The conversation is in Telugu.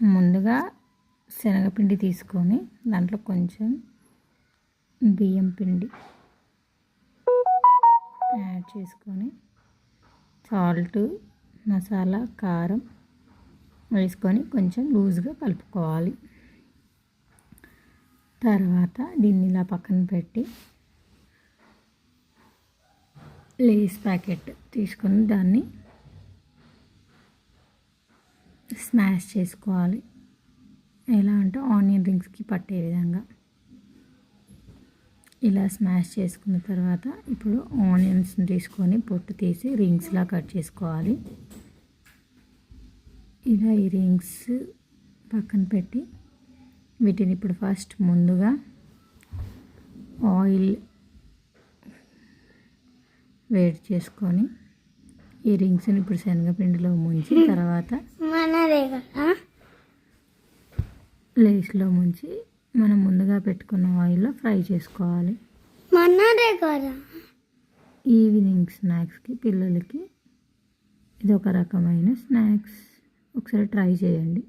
ముందుగా శనగపిండి తీసుకొని దాంట్లో కొంచెం బియ్యం పిండి యాడ్ చేసుకొని సాల్ట్, మసాలా, కారం వేసుకొని కొంచెం లూజ్గా కలుపుకోవాలి. తర్వాత దీన్ని ఇలా పక్కన పెట్టి లేస్ ప్యాకెట్ తీసుకొని దాన్ని స్మాష్ చేసుకోవాలి. ఎలా అంటే ఆనియన్ రింగ్స్కి పట్టే విధంగా ఇలా స్మాష్ చేసుకున్న తర్వాత ఇప్పుడు ఆనియన్స్ని తీసుకొని పొట్టు తీసి రింగ్స్లా కట్ చేసుకోవాలి. ఇలా ఈ రింగ్స్ పక్కన పెట్టి వీటిని ఇప్పుడు ఫస్ట్ ముందుగా ఆయిల్ వేడి చేసుకొని ఈ రింగ్స్ని ఇప్పుడు శనగపిండిలో ముంచి తర్వాత లేస్లో ముంచి మనం ముందుగా పెట్టుకున్న ఆయిల్లో ఫ్రై చేసుకోవాలి. ఈవినింగ్ స్నాక్స్కి పిల్లలకి ఇది ఒక రకమైన స్నాక్స్. ఒకసారి ట్రై చేయండి.